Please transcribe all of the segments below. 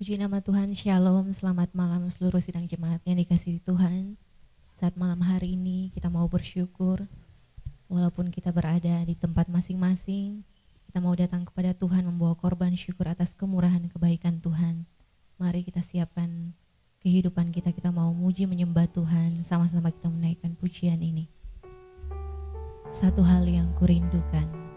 Puji nama Tuhan, Shalom, selamat malam seluruh sidang jemaat yang dikasihi Tuhan. Saat malam hari ini kita mau bersyukur, walaupun kita berada di tempat masing-masing, kita mau datang kepada Tuhan membawa korban syukur atas kemurahan kebaikan Tuhan. Mari kita siapkan kehidupan kita, kita mau muji menyembah Tuhan, sama-sama kita menaikkan pujian ini. Satu hal yang kurindukan.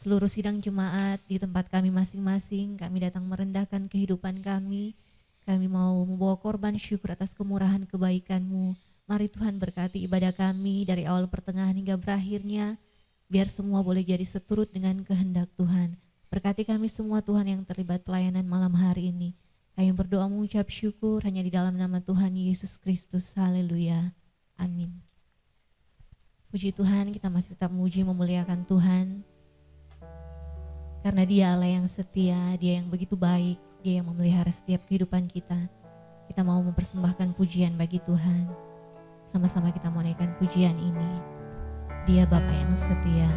Seluruh sidang jemaat di tempat kami masing-masing, kami datang merendahkan kehidupan kami. Kami mau membawa korban syukur atas kemurahan kebaikan-Mu. Mari Tuhan berkati ibadah kami dari awal pertengahan hingga berakhirnya. Biar semua boleh jadi seturut dengan kehendak Tuhan. Berkati kami semua Tuhan yang terlibat pelayanan malam hari ini. Kami berdoa mengucap syukur hanya di dalam nama Tuhan Yesus Kristus. Haleluya. Amin. Puji Tuhan, kita masih tetap memuji memuliakan Tuhan. Karena Dia Allah yang setia, Dia yang begitu baik, Dia yang memelihara setiap kehidupan kita. Kita mau mempersembahkan pujian bagi Tuhan. Sama-sama kita mau naikkan pujian ini. Dia Bapa yang setia.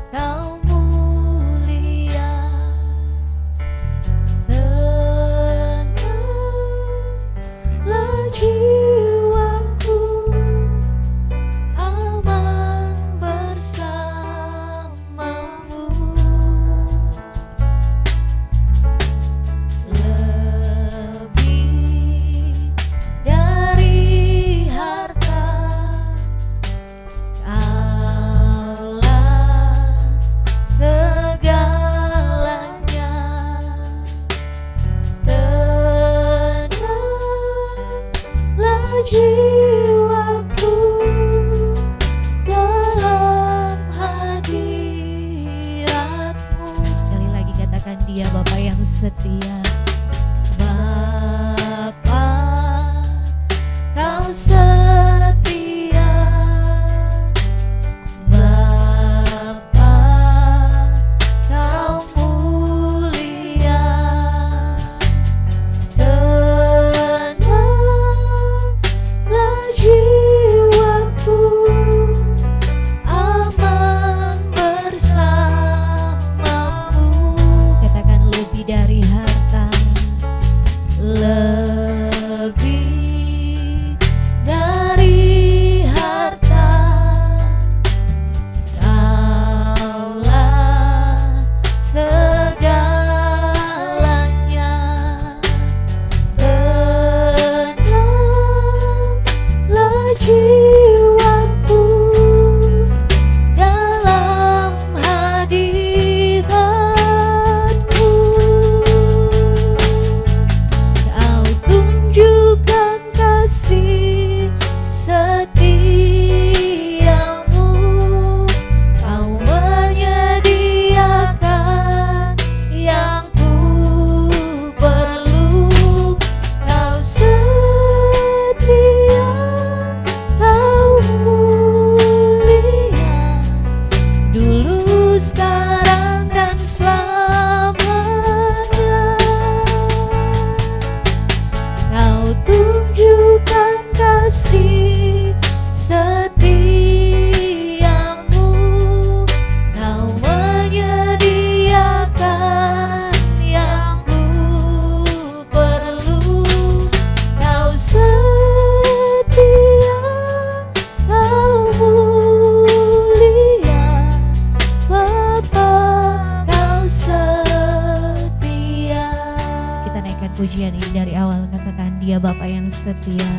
Kau mulia jiwaku dalam hadiratmu. Kau tunjukkan kasih setiamu, Kau menyediakan yang ku perlu. Kau setia, Kau mulia, dulu, sekarang, dan selamanya. Kau tunjukkan kasih setiamu, Kau menyediakan yang ku perlu. Kau setia, Kau mulia, Bapa, Kau setia. Kita naikkan pujian ini dari awal, katakan Dia Bapa yang setia.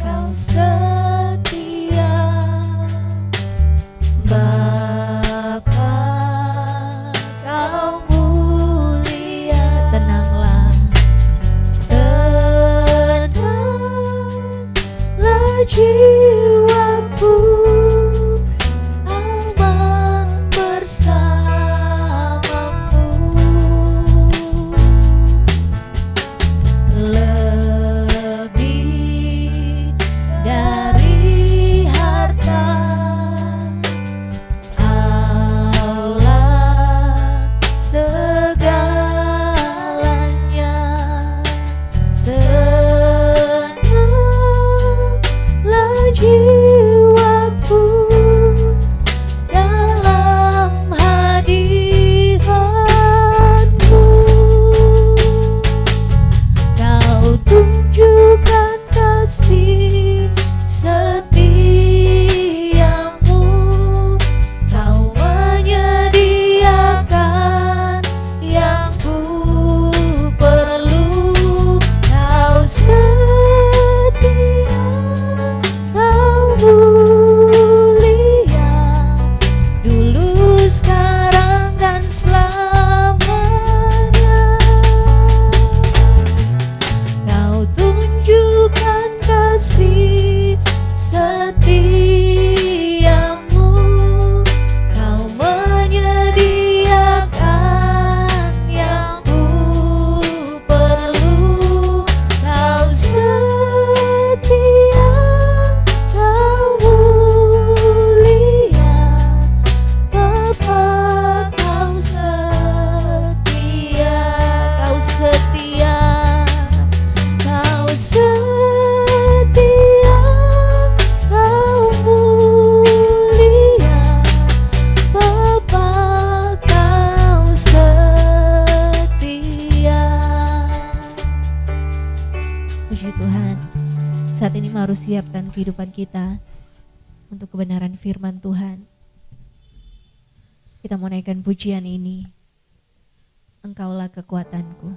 Kau setia, Bapa, Kau mulia. Tenanglah, tenanglah jiwaku, aman bersamamu. Lebih dari harta, Allah segalanya. Tenanglah jiwaku dalam hadiratmu. Kau tunjukkan kasih setiamu, Kau menyediakan yang ku perlu. Kau setia, Kau mulia, dulu, sekarang, dan selamanya. Kau tunjukkan kasih setiamu, Kau menyediakan yang ku perlu. Kau setia, Kau mulia, Bapa, Kau setia. Kau setia, Kau setia, Kau mulia, Bapa, Kau setia. Puji Tuhan, saat ini mau harus siapkan kehidupan kita untuk kebenaran firman Tuhan. Kita mau naikkan pujian ini, Engkaulah kekuatanku.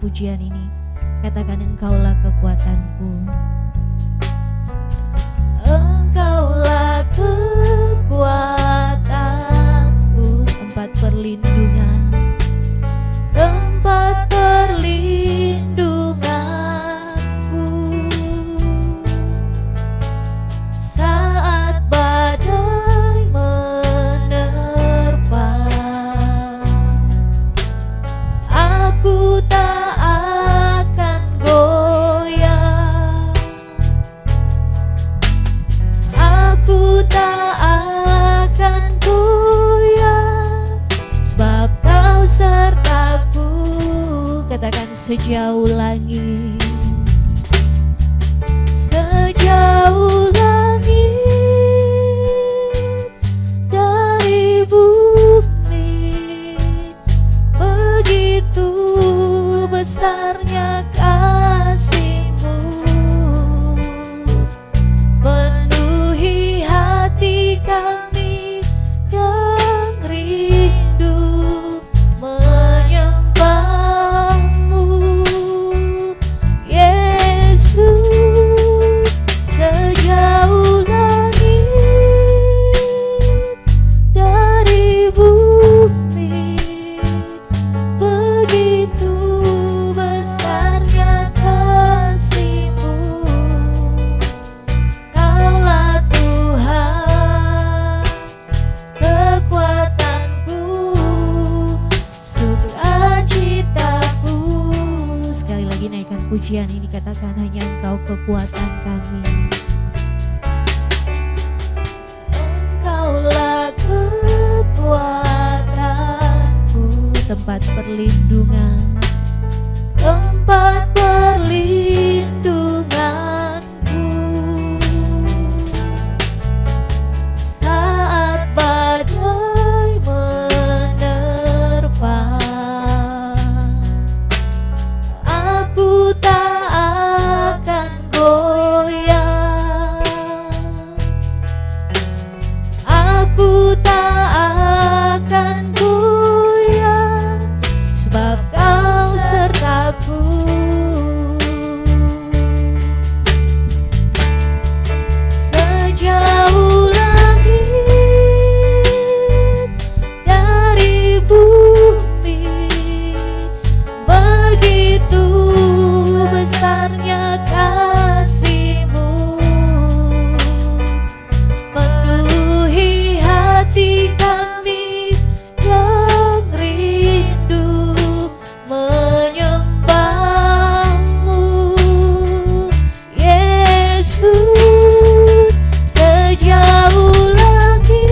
pujian ini. Katakan, Engkaulah kekuatanku. tak akan goyah, sebab Kau sertaku. Katakan sejauh langit, sejauh langit dari bumi, begitu besarnya kasih-Mu, penuhi hati kami yang rindu menyembah-Mu, Yesus. Sejauh langit dari bumi, begitu besarnya kasih-Mu. Kaulah Tuhan, kekuatanku, sukacitaku. Sekali lagi naikkan pujian ini, katakan hanya Engkau kekuatan kami. Engkaulah kekuatanku, tempat perlindungan, tempat perlindunganku. Saat badai menerpa, aku tak akan goyah, aku tak akan goyah, sebab Kau sertaku. Sejauh langit dari bumi, begitu besarnya kasih-Mu, penuhi hati kami yang rindu menyembah-Mu, Yesus. Sejauh langit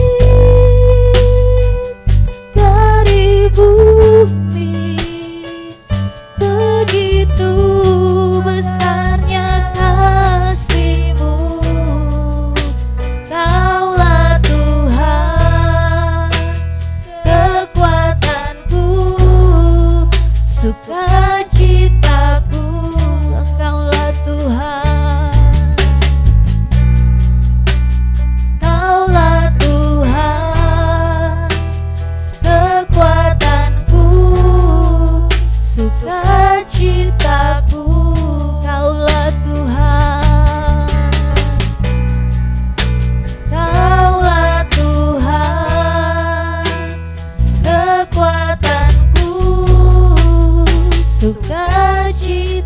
dari bumi, begitu besarnya kasih-Mu. Kaulah Tuhan, kekuatanku, sukacitaku. Engkaulah Tuhan, Kaulah Tuhan, kekuatanku, sukacitaku. Kaulah Tuhan, Kaulah Tuhan, kekuatanku, sukacitaku.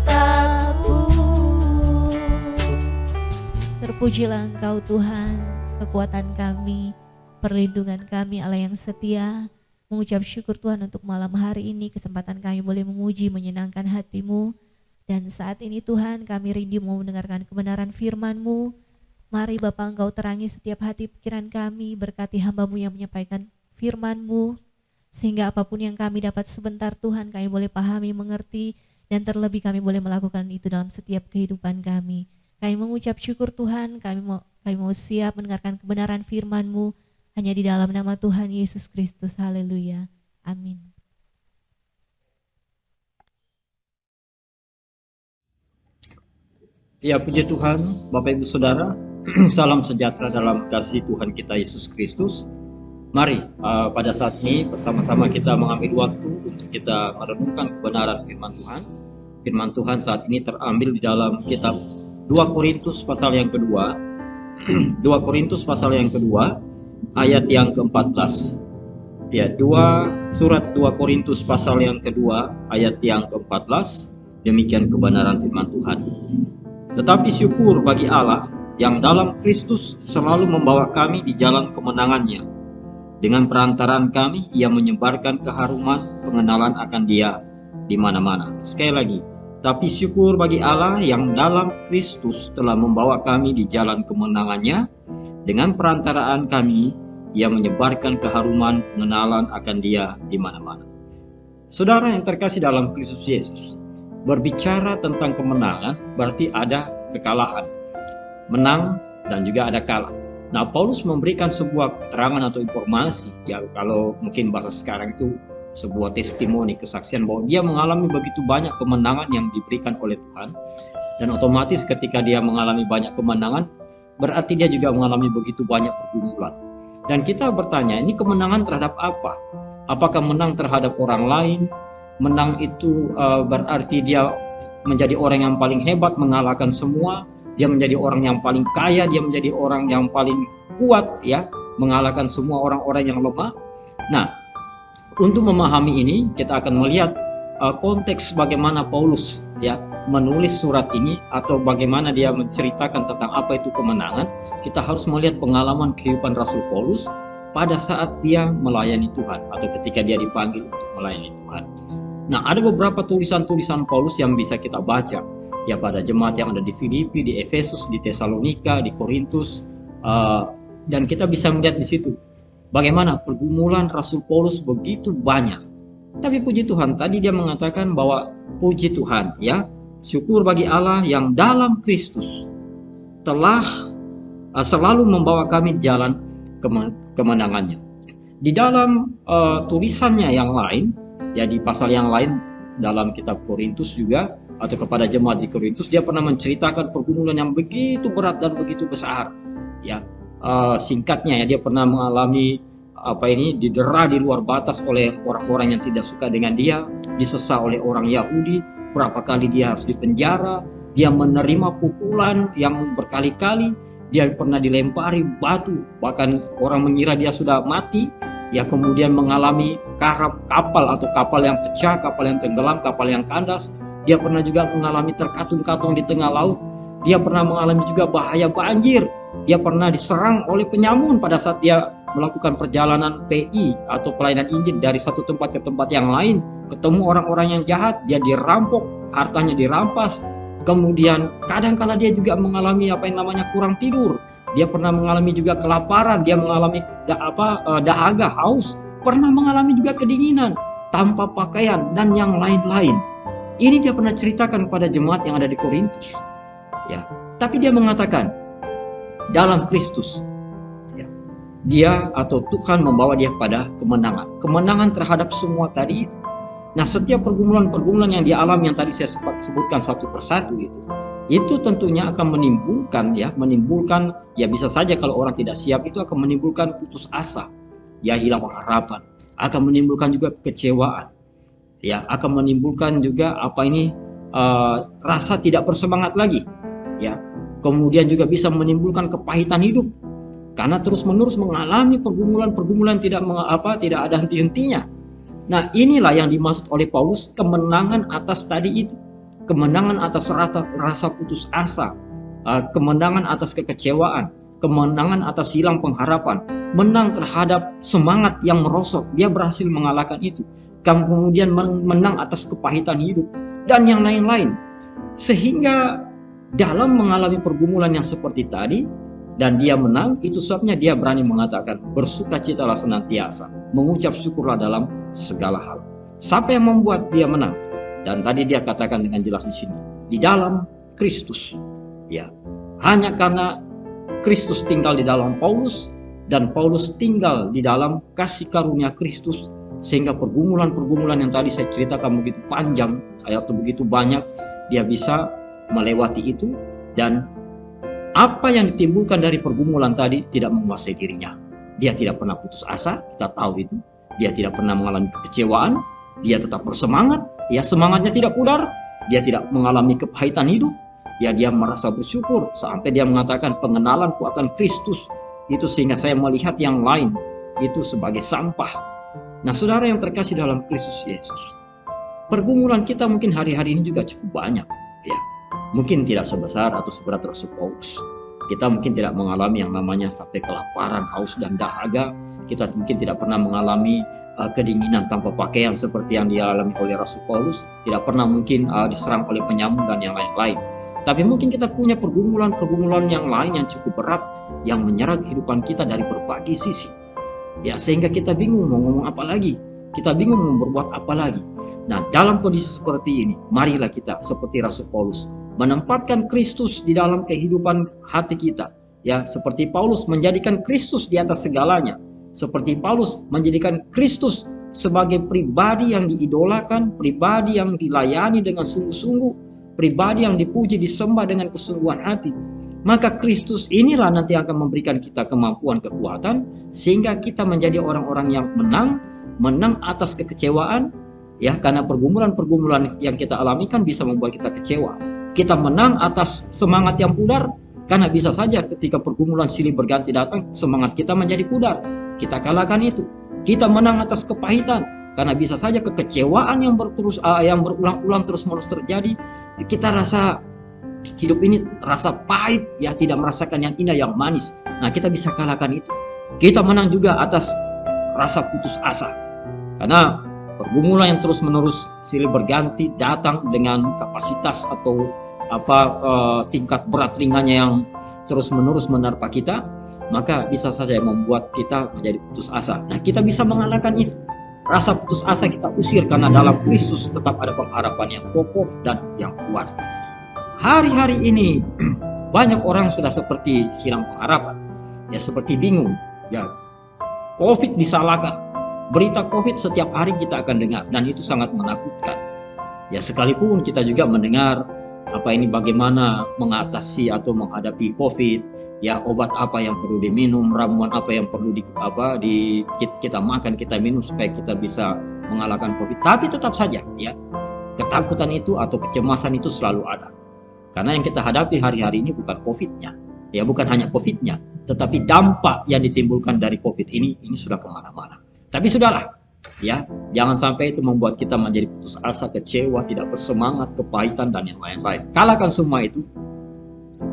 Terpujilah Engkau Tuhan, kekuatan kami, perlindungan kami, Allah yang setia. Mengucap syukur Tuhan untuk malam hari ini, kesempatan kami boleh memuji, menyenangkan hati-Mu. Dan saat ini Tuhan, kami rindu mau mendengarkan kebenaran firman-Mu. Mari Bapa, Engkau terangi setiap hati pikiran kami, berkati hamba-Mu yang menyampaikan firman-Mu, sehingga apapun yang kami dapat sebentar Tuhan, kami boleh pahami, mengerti, dan terlebih kami boleh melakukan itu dalam setiap kehidupan kami. Kami mengucap syukur Tuhan, kami mau siap mendengarkan kebenaran firman-Mu, hanya di dalam nama Tuhan Yesus Kristus. Haleluya. Amin. Ya, puji Tuhan, Bapak Ibu Saudara, salam sejahtera dalam kasih Tuhan kita Yesus Kristus. Mari pada saat ini bersama-sama kita mengambil waktu untuk kita merenungkan kebenaran firman Tuhan. Firman Tuhan saat ini terambil di dalam kitab 2 Korintus pasal yang kedua. 2 Korintus pasal yang kedua, ayat yang ke-14. Ya, surat 2 Korintus pasal yang kedua, ayat yang ke-14. Demikian kebenaran firman Tuhan. Tetapi syukur bagi Allah yang dalam Kristus selalu membawa kami di jalan kemenangannya. Dengan perantaraan kami, Ia menyebarkan keharuman pengenalan akan Dia di mana-mana. Sekali lagi, Tapi syukur bagi Allah yang dalam Kristus telah membawa kami di jalan kemenangannya. Dengan perantaraan kami, Ia menyebarkan keharuman pengenalan akan Dia di mana-mana. Saudara yang terkasih dalam Kristus Yesus, berbicara tentang kemenangan berarti ada kekalahan. Menang dan juga ada kalah. Nah, Paulus memberikan sebuah keterangan atau informasi, ya kalau mungkin bahasa sekarang itu sebuah testimoni, kesaksian bahwa dia mengalami begitu banyak kemenangan yang diberikan oleh Tuhan. Dan otomatis ketika dia mengalami banyak kemenangan, berarti dia juga mengalami begitu banyak pergumulan. Dan kita bertanya, ini kemenangan terhadap apa? Apakah menang terhadap orang lain? Menang itu berarti dia menjadi orang yang paling hebat, mengalahkan semua. Dia menjadi orang yang paling kaya, dia menjadi orang yang paling kuat, ya, mengalahkan semua orang-orang yang lemah. Nah, untuk memahami ini, kita akan melihat konteks bagaimana Paulus, ya, menulis surat ini atau bagaimana dia menceritakan tentang apa itu kemenangan. Kita harus melihat pengalaman kehidupan Rasul Paulus pada saat dia melayani Tuhan atau ketika dia dipanggil untuk melayani Tuhan. Nah, ada beberapa tulisan-tulisan Paulus yang bisa kita baca, ya, pada jemaat yang ada di Filipi, di Efesus, di Tesalonika, di Korintus, dan kita bisa melihat di situ bagaimana pergumulan Rasul Paulus begitu banyak. Tapi puji Tuhan, tadi dia mengatakan bahwa puji Tuhan, ya, syukur bagi Allah yang dalam Kristus telah selalu membawa kami jalan kemenangannya. Di dalam tulisannya yang lain, ya, di pasal yang lain dalam kitab Korintus juga, atau kepada jemaat di Korintus, dia pernah menceritakan pergumulan yang begitu berat dan begitu besar, ya. Singkatnya, ya, dia pernah mengalami didera di luar batas oleh orang-orang yang tidak suka dengan dia, disesat oleh orang Yahudi, berapa kali dia harus dipenjara, dia menerima pukulan yang berkali-kali, dia pernah dilempari batu, bahkan orang mengira dia sudah mati, ya, kemudian mengalami kapal atau kapal yang pecah, kapal yang tenggelam, kapal yang kandas. Dia pernah juga mengalami terkatung-katung di tengah laut. Dia pernah mengalami juga bahaya banjir. Dia pernah diserang oleh penyamun pada saat dia melakukan perjalanan PI atau pelayanan Injil dari satu tempat ke tempat yang lain. Ketemu orang-orang yang jahat, dia dirampok, hartanya dirampas. Kemudian kadang-kala dia juga mengalami kurang tidur. Dia pernah mengalami juga kelaparan, dia mengalami dahaga, haus, pernah mengalami juga kedinginan, tanpa pakaian, dan yang lain-lain. Ini dia pernah ceritakan pada jemaat yang ada di Korintus, ya. Tapi dia mengatakan dalam Kristus, ya, dia atau Tuhan membawa dia pada kemenangan terhadap semua tadi. Nah, setiap pergumulan-pergumulan yang dia alami yang tadi saya sempat sebutkan satu persatu itu tentunya akan menimbulkan ya, bisa saja kalau orang tidak siap itu akan menimbulkan putus asa, ya, hilang harapan, akan menimbulkan juga kekecewaan, ya, akan menimbulkan juga rasa tidak bersemangat lagi, ya. Kemudian juga bisa menimbulkan kepahitan hidup karena terus-menerus mengalami pergumulan-pergumulan tidak ada henti-hentinya. Nah, inilah yang dimaksud oleh Paulus kemenangan atas tadi itu. Kemenangan atas rasa putus asa, kemenangan atas kekecewaan, kemenangan atas hilang pengharapan, menang terhadap semangat yang merosot, dia berhasil mengalahkan itu. Kemudian menang atas kepahitan hidup dan yang lain-lain. Sehingga dalam mengalami pergumulan yang seperti tadi dan dia menang, itu sebabnya dia berani mengatakan bersukacitalah senantiasa, mengucap syukurlah dalam segala hal. Siapa yang membuat dia menang? Dan tadi dia katakan dengan jelas di sini, di dalam Kristus, ya. Hanya karena Kristus tinggal di dalam Paulus dan Paulus tinggal di dalam kasih karunia Kristus, sehingga pergumulan-pergumulan yang tadi saya ceritakan begitu panjang, atau begitu banyak, dia bisa melewati itu. Dan apa yang ditimbulkan dari pergumulan tadi tidak menguasai dirinya. Dia tidak pernah putus asa, kita tahu itu. Dia tidak pernah mengalami kekecewaan, dia tetap bersemangat, ya, semangatnya tidak pudar. Dia tidak mengalami kepahitan hidup, ya, dia merasa bersyukur sampai dia mengatakan pengenalanku akan Kristus itu sehingga saya melihat yang lain itu sebagai sampah. Nah, saudara yang terkasih dalam Kristus Yesus, pergumulan kita mungkin hari-hari ini juga cukup banyak, ya. Mungkin tidak sebesar atau seberat Rasul Paulus, Kita mungkin tidak mengalami yang namanya sampai kelaparan, haus, dan dahaga. Kita mungkin tidak pernah mengalami kedinginan tanpa pakaian seperti yang dialami oleh Rasul Paulus. Tidak pernah mungkin diserang oleh penyamung dan yang lain-lain. Tapi mungkin kita punya pergumulan-pergumulan yang lain yang cukup berat, yang menyerang kehidupan kita dari berbagai sisi. Ya, sehingga kita bingung mau ngomong apa lagi. Kita bingung mau berbuat apa lagi. Nah, dalam kondisi seperti ini, marilah kita seperti Rasul Paulus menempatkan Kristus di dalam kehidupan hati kita. Ya, seperti Paulus menjadikan Kristus di atas segalanya. Seperti Paulus menjadikan Kristus sebagai pribadi yang diidolakan, pribadi yang dilayani dengan sungguh-sungguh, pribadi yang dipuji, disembah dengan kesungguhan hati. Maka Kristus inilah nanti akan memberikan kita kemampuan, kekuatan, sehingga kita menjadi orang-orang yang menang atas kekecewaan, ya, karena pergumulan-pergumulan yang kita alami kan bisa membuat kita kecewa. Kita menang atas semangat yang pudar, karena bisa saja ketika pergumulan silih berganti datang, semangat kita menjadi pudar. Kita kalahkan itu. Kita menang atas kepahitan, karena bisa saja kekecewaan yang berulang-ulang terus-menerus terjadi. Kita rasa hidup ini rasa pahit, ya, tidak merasakan yang indah, yang manis. Nah, kita bisa kalahkan itu. Kita menang juga atas rasa putus asa, karena pergumulan yang terus-menerus silih berganti datang dengan kapasitas atau tingkat berat ringannya yang terus-menerus menerpa kita, maka bisa saja membuat kita menjadi putus asa. Nah, kita bisa mengalahkan itu. Rasa putus asa kita usir, karena dalam Kristus tetap ada pengharapan yang kokoh dan yang kuat. Hari-hari ini banyak orang sudah seperti hilang pengharapan, ya, seperti bingung, ya. COVID disalahkan. Berita COVID setiap hari kita akan dengar, dan itu sangat menakutkan. Ya, sekalipun kita juga mendengar bagaimana mengatasi atau menghadapi COVID, ya, obat apa yang perlu diminum, ramuan apa yang perlu kita makan, kita minum supaya kita bisa mengalahkan COVID. Tapi tetap saja, ya, ketakutan itu atau kecemasan itu selalu ada. Karena yang kita hadapi hari-hari ini bukan COVID-nya, ya, bukan hanya COVID-nya, tetapi dampak yang ditimbulkan dari COVID ini sudah kemana-mana. Tapi sudahlah, ya, jangan sampai itu membuat kita menjadi putus asa, kecewa, tidak bersemangat, kepahitan, dan yang lain-lain. Kalahkan semua itu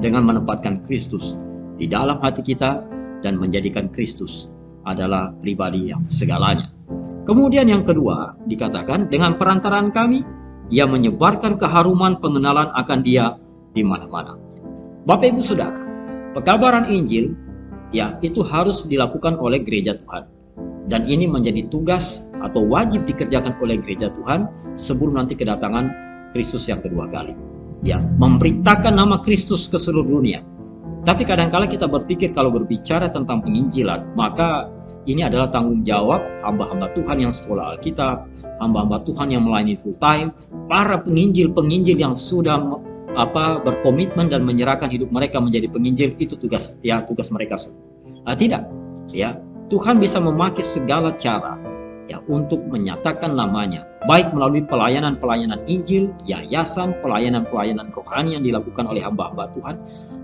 dengan menempatkan Kristus di dalam hati kita dan menjadikan Kristus adalah pribadi yang segalanya. Kemudian yang kedua dikatakan, dengan perantaraan kami Ia menyebarkan keharuman pengenalan akan Dia di mana-mana. Bapak Ibu Saudara, pekabaran Injil, ya, itu harus dilakukan oleh gereja Tuhan. Dan ini menjadi tugas atau wajib dikerjakan oleh gereja Tuhan sebelum nanti kedatangan Kristus yang kedua kali. Ya, memberitakan nama Kristus ke seluruh dunia. Tapi kadang-kala kita berpikir kalau berbicara tentang penginjilan, maka ini adalah tanggung jawab hamba-hamba Tuhan yang sekolah Alkitab, hamba-hamba Tuhan yang melayani full time, para penginjil-penginjil yang sudah berkomitmen dan menyerahkan hidup mereka menjadi penginjil, itu tugas mereka. Tidak, ya, Tuhan bisa memakai segala cara, ya, untuk menyatakan namanya, baik melalui pelayanan-pelayanan Injil, yayasan, pelayanan-pelayanan rohani yang dilakukan oleh hamba-hamba Tuhan,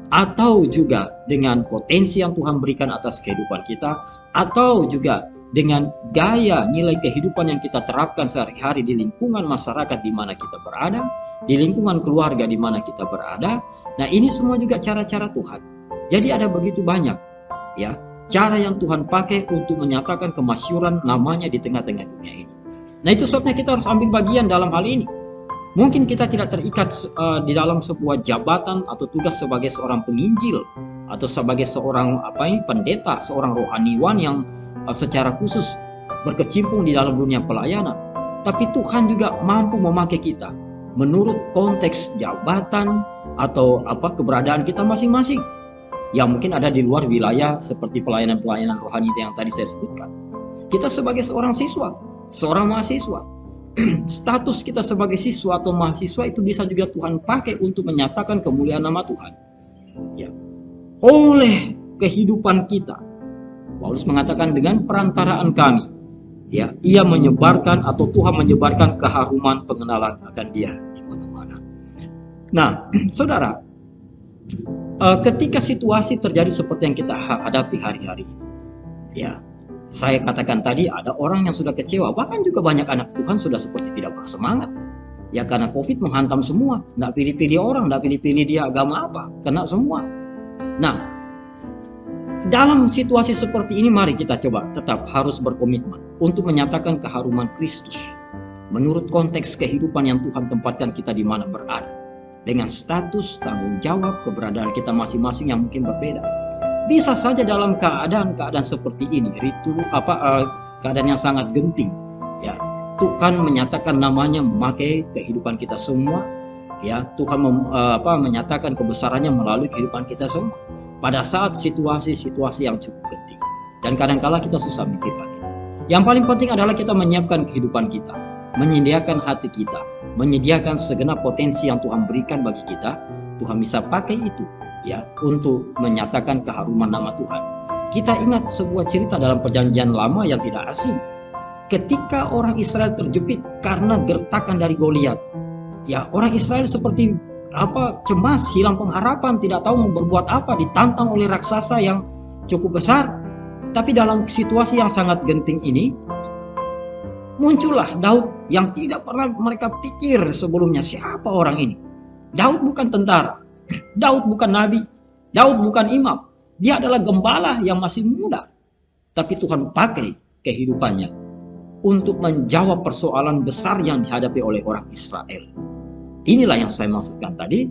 atau juga dengan potensi yang Tuhan berikan atas kehidupan kita, atau juga dengan gaya nilai kehidupan yang kita terapkan sehari-hari di lingkungan masyarakat di mana kita berada, di lingkungan keluarga di mana kita berada. Nah, ini semua juga cara-cara Tuhan. Jadi ada begitu banyak, ya, cara yang Tuhan pakai untuk menyatakan kemasyuran namanya di tengah-tengah dunia ini. Nah, itu sebabnya kita harus ambil bagian dalam hal ini. Mungkin kita tidak terikat di dalam sebuah jabatan atau tugas sebagai seorang penginjil atau sebagai seorang pendeta, seorang rohaniwan yang secara khusus berkecimpung di dalam dunia pelayanan. Tapi Tuhan juga mampu memakai kita menurut konteks jabatan atau keberadaan kita masing-masing. Yang mungkin ada di luar wilayah seperti pelayanan-pelayanan rohani yang tadi saya sebutkan. Kita sebagai seorang siswa, seorang mahasiswa, status kita sebagai siswa atau mahasiswa itu bisa juga Tuhan pakai untuk menyatakan kemuliaan nama Tuhan. Ya. Oleh kehidupan kita, Paulus mengatakan dengan perantaraan kami, ya, Ia menyebarkan atau Tuhan menyebarkan keharuman pengenalan akan Dia di mana-mana. Nah, saudara, ketika situasi terjadi seperti yang kita hadapi hari-hari ini, ya, saya katakan tadi ada orang yang sudah kecewa, bahkan juga banyak anak Tuhan sudah seperti tidak bersemangat. Ya, karena COVID menghantam semua, tidak pilih-pilih orang, tidak pilih-pilih dia agama apa, kena semua. Nah, dalam situasi seperti ini mari kita coba tetap harus berkomitmen untuk menyatakan keharuman Kristus menurut konteks kehidupan yang Tuhan tempatkan kita di mana berada, dengan status, tanggung jawab, keberadaan kita masing-masing yang mungkin berbeda. Bisa saja dalam keadaan seperti ini, keadaan yang sangat genting, ya, Tuhan menyatakan namanya memakai kehidupan kita semua, ya, Tuhan menyatakan kebesarannya melalui kehidupan kita semua pada saat situasi-situasi yang cukup genting. Dan kadang-kala kita susah mikirkan itu. Yang paling penting adalah kita menyiapkan kehidupan kita, menyediakan hati kita, menyediakan segenap potensi yang Tuhan berikan bagi kita. Tuhan bisa pakai itu, ya, untuk menyatakan keharuman nama Tuhan. Kita ingat sebuah cerita dalam Perjanjian Lama yang tidak asing. Ketika orang Israel terjepit karena gertakan dari Goliat, ya, orang Israel seperti cemas, hilang pengharapan, tidak tahu mau berbuat apa, ditantang oleh raksasa yang cukup besar. Tapi dalam situasi yang sangat genting ini, muncullah Daud yang tidak pernah mereka pikir sebelumnya. Siapa orang ini? Daud bukan tentara, Daud bukan nabi, Daud bukan imam. Dia adalah gembala yang masih muda. Tapi Tuhan pakai kehidupannya untuk menjawab persoalan besar yang dihadapi oleh orang Israel. Inilah yang saya maksudkan tadi.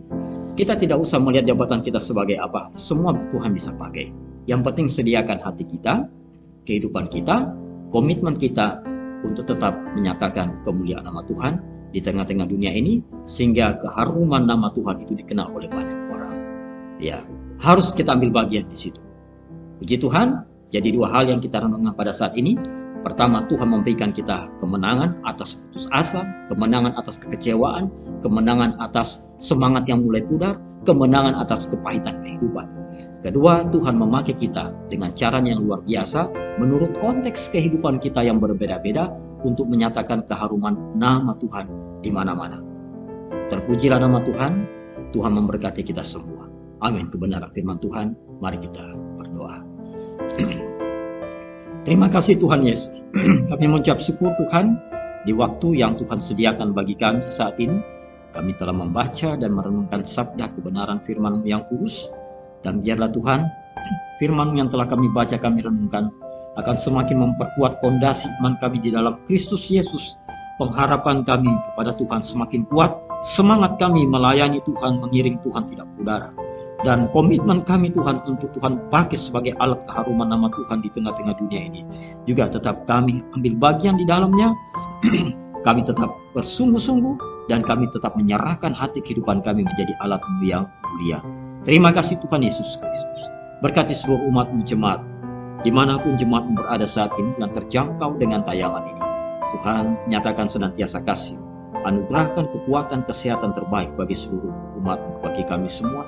Kita tidak usah melihat jabatan kita sebagai apa. Semua Tuhan bisa pakai. Yang penting sediakan hati kita, kehidupan kita, komitmen kita untuk tetap menyatakan kemuliaan nama Tuhan di tengah-tengah dunia ini, sehingga keharuman nama Tuhan itu dikenal oleh banyak orang. Ya, harus kita ambil bagian di situ. Puji Tuhan. Jadi dua hal yang kita renungkan pada saat ini. Pertama, Tuhan memberikan kita kemenangan atas putus asa, kemenangan atas kekecewaan, kemenangan atas semangat yang mulai pudar, kemenangan atas kepahitan kehidupan. Kedua, Tuhan memakai kita dengan caranya yang luar biasa menurut konteks kehidupan kita yang berbeda-beda untuk menyatakan keharuman nama Tuhan di mana-mana. Terpujilah nama Tuhan. Tuhan memberkati kita semua. Amin. Kebenaran firman Tuhan. Mari kita berdoa. Terima kasih Tuhan Yesus. Kami mengucap syukur Tuhan di waktu yang Tuhan sediakan bagi kami saat ini. Kami telah membaca dan merenungkan sabda kebenaran firman-Mu yang kudus. Dan biarlah Tuhan, firman-Mu yang telah kami baca, kami renungkan, akan semakin memperkuat fondasi iman kami di dalam Kristus Yesus. Pengharapan kami kepada Tuhan semakin kuat. Semangat kami melayani Tuhan, mengiring Tuhan tidak pudar. Dan komitmen kami Tuhan untuk Tuhan pakai sebagai alat keharuman nama Tuhan di tengah-tengah dunia ini juga tetap kami ambil bagian di dalamnya. Kami tetap bersungguh-sungguh dan kami tetap menyerahkan hati kehidupan kami menjadi alat-Mu yang mulia. Terima kasih Tuhan Yesus Kristus. Berkati seluruh umat-Mu jemaat dimanapun jemaat-Mu berada saat ini yang terjangkau dengan tayangan ini. Tuhan nyatakan senantiasa kasih, anugerahkan kekuatan kesehatan terbaik bagi seluruh umat-Mu, bagi kami semua.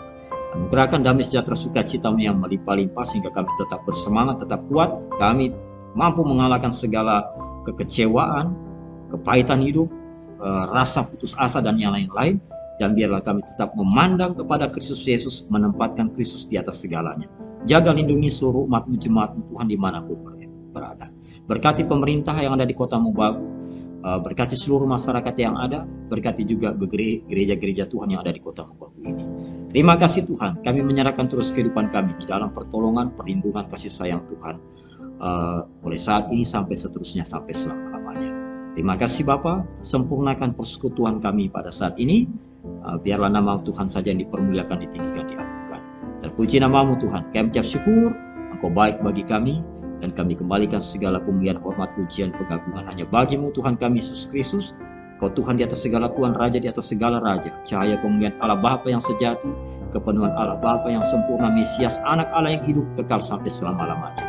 Anugerahkan damai sejahtera sukacita-Mu yang melimpah-limpah sehingga kami tetap bersemangat, tetap kuat. Kami mampu mengalahkan segala kekecewaan, kepahitan hidup, rasa putus asa dan yang lain-lain. Dan biarlah kami tetap memandang kepada Kristus Yesus, menempatkan Kristus di atas segalanya. Jaga lindungi seluruh umat-Mu jemaat-Mu Tuhan dimanapun berada. Berkati pemerintah yang ada di kota Mubagu, berkati seluruh masyarakat yang ada, berkati juga gereja-gereja Tuhan yang ada di kota Mubagu ini. Terima kasih Tuhan, kami menyerahkan terus kehidupan kami di dalam pertolongan, perlindungan, kasih sayang Tuhan mulai saat ini sampai seterusnya, sampai selama-lamanya. Terima kasih Bapa, sempurnakan persekutuan kami pada saat ini. Biarlah nama Tuhan saja yang dipermuliakan, ditinggikan, diagungkan. Terpuji nama-Mu Tuhan, kami ucap syukur, Engkau baik bagi kami, dan kami kembalikan segala kemuliaan, hormat, pujian, pengagungan hanya bagi-Mu Tuhan kami Yesus Kristus. Kau Tuhan di atas segala Tuhan, Raja di atas segala Raja, cahaya kemuliaan Allah Bapa yang sejati, kepenuhan Allah Bapa yang sempurna, Mesias, anak Allah yang hidup kekal sampai selama-lamanya.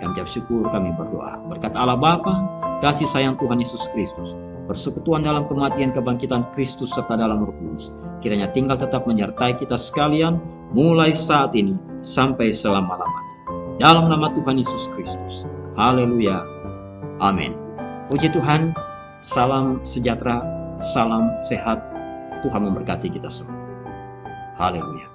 Kami ucap syukur, kami berdoa. Berkat Allah Bapa, kasih sayang Tuhan Yesus Kristus, persekutuan dalam kematian kebangkitan Kristus serta dalam Roh Kudus, kiranya tinggal tetap menyertai kita sekalian, mulai saat ini sampai selama-lamanya. Dalam nama Tuhan Yesus Kristus. Haleluya. Amin. Puji Tuhan. Salam sejahtera, salam sehat. Tuhan memberkati kita semua. Haleluya.